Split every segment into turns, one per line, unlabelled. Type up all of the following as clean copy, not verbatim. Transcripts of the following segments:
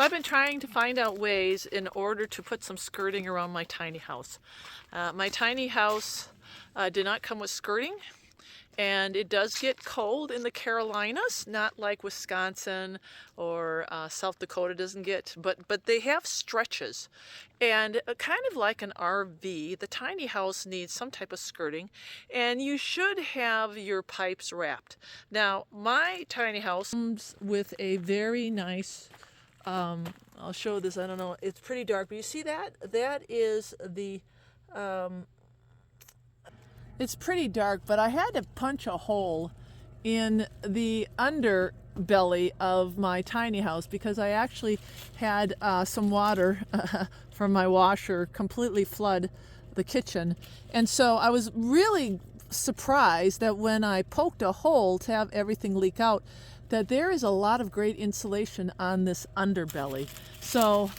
So I've been trying to find out ways in order to put some skirting around my tiny house. My tiny house did not come with skirting, and it does get cold in the Carolinas, not like Wisconsin or South Dakota doesn't get, but they have stretches. And kind of like an RV, the tiny house needs some type of skirting, and you should have your pipes wrapped. Now, my tiny house comes with a very nice, I'll show this, I don't know, it's pretty dark, but you see that? That is the, it's pretty dark, but I had to punch a hole in the underbelly of my tiny house because I actually had some water from my washer completely flood the kitchen. And so I was really surprised that when I poked a hole to have everything leak out, that there is a lot of great insulation on this underbelly. So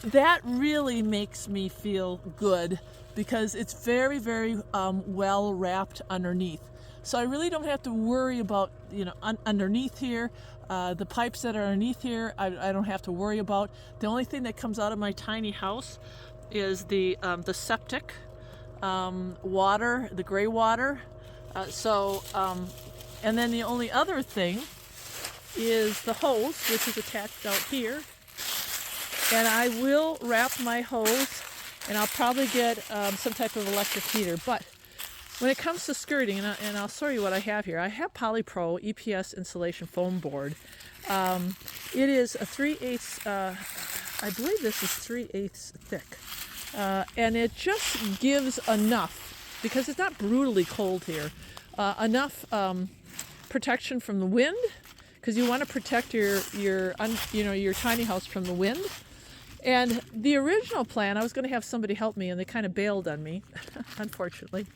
that really makes me feel good because it's very, very well wrapped underneath. So I really don't have to worry about, underneath here. The pipes that are underneath here, I don't have to worry about. The only thing that comes out of my tiny house is the septic water, the gray water. And then the only other thing is the hose, which is attached out here. And I will wrap my hose, and I'll probably get some type of electric heater. But when it comes to skirting, and I'll show you what I have here. I have Polypro EPS insulation foam board. It is a 3/8, I believe this is 3/8 thick. And it just gives enough, because it's not brutally cold here, enough protection from the wind, because you want to protect your tiny house from the wind. And the original plan, I was going to have somebody help me, and they kind of bailed on me, unfortunately.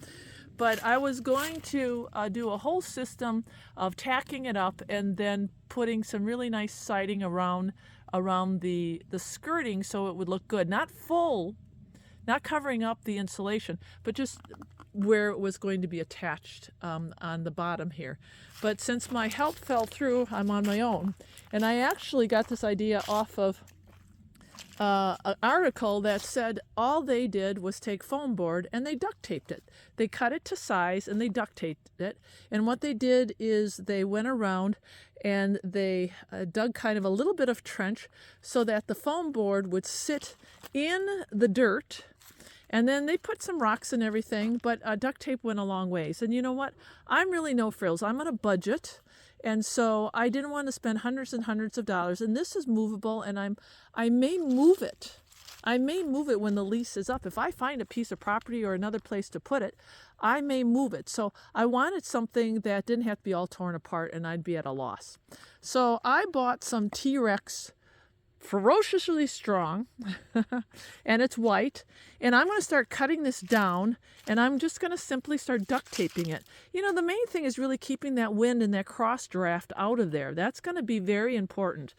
But I was going to do a whole system of tacking it up and then putting some really nice siding around the skirting so it would look good. Not full, not covering up the insulation, but just where it was going to be attached on the bottom here. But since my help fell through, I'm on my own. And I actually got this idea off of an article that said all they did was take foam board and they duct taped it. They cut it to size and they duct taped it. And what they did is they went around and they dug kind of a little bit of trench so that the foam board would sit in the dirt. And then they put some rocks and everything, but duct tape went a long ways. And you know what? I'm really no frills. I'm on a budget. And so I didn't want to spend hundreds and hundreds of dollars. And this is movable, and I may move it. I may move it when the lease is up. If I find a piece of property or another place to put it, I may move it. So I wanted something that didn't have to be all torn apart and I'd be at a loss. So I bought some T-Rex ferociously strong and it's white, and I'm going to start cutting this down, and I'm just going to simply start duct taping it. The main thing is really keeping that wind and that cross draft out of there. That's going to be very important.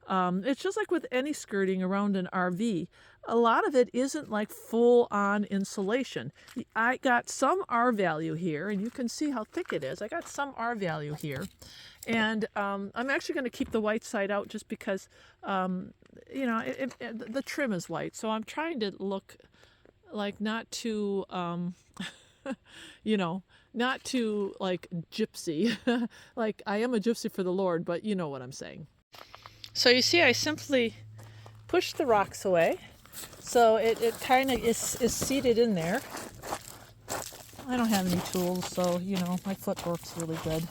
It's just like with any skirting around an RV. A lot of it isn't like full on insulation. I got some R value here, and you can see how thick it is. I got some R value here. And I'm actually going to keep the white side out just because, the trim is white. So I'm trying to look like not too, not too like gypsy. Like I am a gypsy for the Lord, but you know what I'm saying. So you see, I simply push the rocks away. So it kind of is seated in there. I don't have any tools, so, my foot works really good.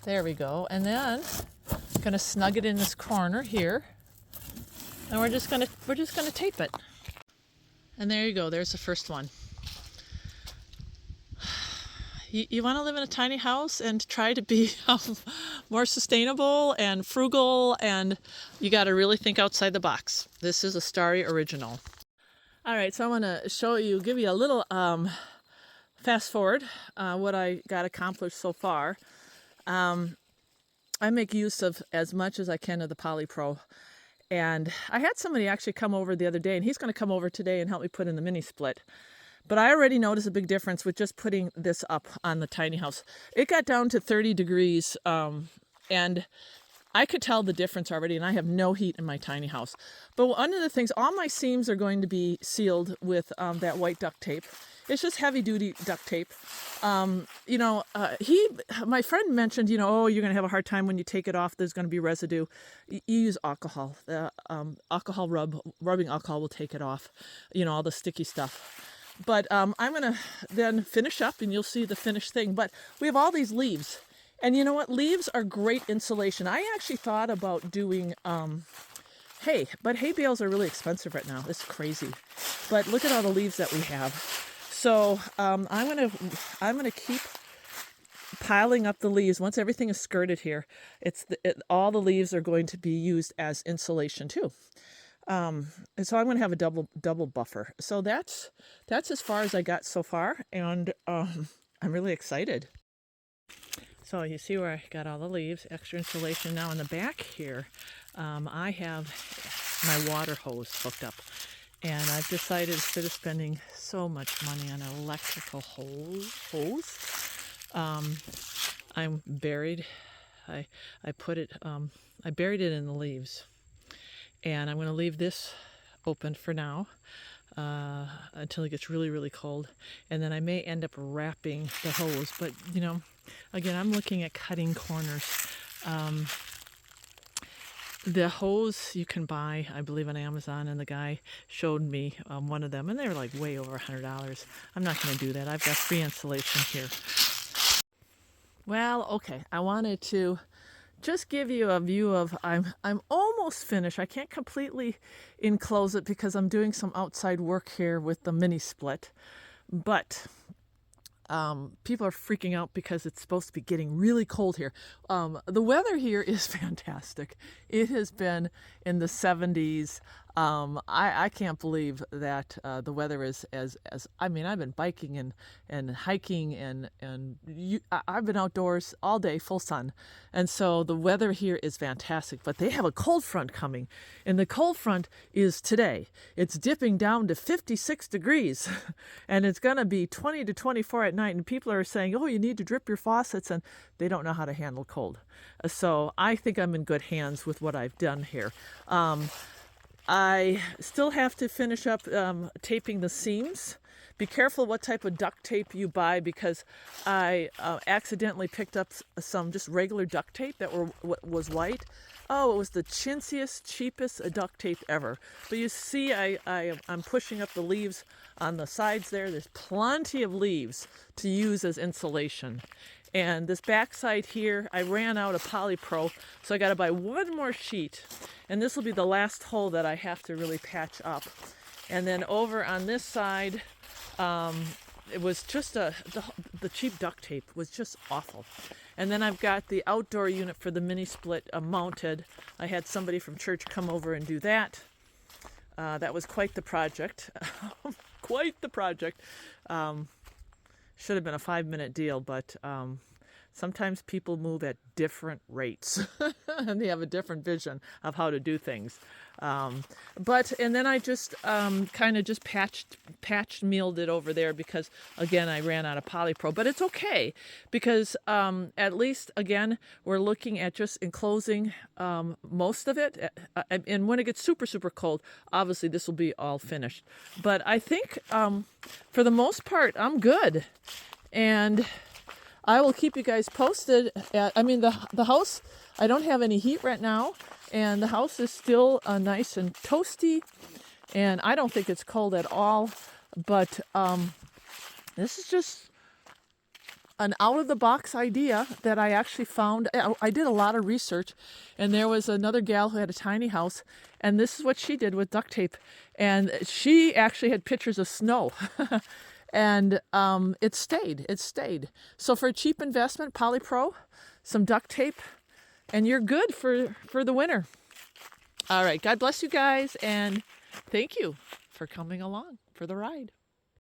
There we go. And then I'm going to snug it in this corner here. And we're just going to tape it. And there you go. There's the first one. You want to live in a tiny house and try to be more sustainable and frugal, and you got to really think outside the box. This is a Starry original. All right, so I want to give you a little fast forward what I got accomplished so far. I make use of as much as I can of the Polypro. And I had somebody actually come over the other day, and he's going to come over today and help me put in the mini split. But I already noticed a big difference with just putting this up on the tiny house. It got down to 30 degrees, and I could tell the difference already, and I have no heat in my tiny house. But one of the things, all my seams are going to be sealed with that white duct tape. It's just heavy-duty duct tape. My friend mentioned, oh, you're going to have a hard time when you take it off. There's going to be residue. You use alcohol. The rubbing alcohol will take it off, all the sticky stuff. But I'm going to then finish up, and you'll see the finished thing. But we have all these leaves. And you know what? Leaves are great insulation. I actually thought about doing hay, but hay bales are really expensive right now. It's crazy. But look at all the leaves that we have. So I'm gonna keep piling up the leaves. Once everything is skirted here, all the leaves are going to be used as insulation too. And so I'm going to have a double buffer. So that's as far as I got so far, and I'm really excited. So you see where I got all the leaves, extra insulation. Now in the back here, I have my water hose hooked up. And I've decided, instead of spending so much money on an electrical hose, I'm buried. I buried it in the leaves. And I'm going to leave this open for now. Until it gets really, really cold. And then I may end up wrapping the hose. But, again, I'm looking at cutting corners. The hose you can buy, I believe, on Amazon, and the guy showed me one of them, and they were like way over $100. I'm not going to do that. I've got free insulation here. Well, okay, I wanted to just give you a view of, I'm almost finished. I can't completely enclose it because I'm doing some outside work here with the mini split, but people are freaking out because it's supposed to be getting really cold here. The weather here is fantastic. It has been in the 70s. I can't believe that the weather is I've been biking and hiking and I've been outdoors all day, full sun. And so the weather here is fantastic, but they have a cold front coming, and the cold front is today. It's dipping down to 56 degrees and it's going to be 20 to 24 at night. And people are saying, oh, you need to drip your faucets, and they don't know how to handle cold. So I think I'm in good hands with what I've done here. I still have to finish up taping the seams. Be careful what type of duct tape you buy, because I accidentally picked up some just regular duct tape that was white. Oh, it was the chintziest, cheapest duct tape ever. But you see, I'm pushing up the leaves on the sides there. There's plenty of leaves to use as insulation. And this backside here, I ran out of polypro, so I got to buy one more sheet. And this will be the last hole that I have to really patch up. And then over on this side, it was just the cheap duct tape was just awful. And then I've got the outdoor unit for the mini split mounted. I had somebody from church come over and do that. That was quite the project. Quite the project. Should have been a 5-minute deal, but sometimes people move at different rates and they have a different vision of how to do things. And then I just kind of just patched milled it over there because, again, I ran out of polypro. But it's okay because at least, again, we're looking at just enclosing most of it. And when it gets super, super cold, obviously this will be all finished. But I think for the most part, I'm good. And I will keep you guys posted. The house, I don't have any heat right now, and the house is still nice and toasty, and I don't think it's cold at all. But this is just an out-of-the-box idea that I actually found. I did a lot of research, and there was another gal who had a tiny house, and this is what she did with duct tape. And she actually had pictures of snow. And it stayed. So for a cheap investment, polypro, some duct tape, and you're good for the winter. All right, God bless you guys, and thank you for coming along for the ride.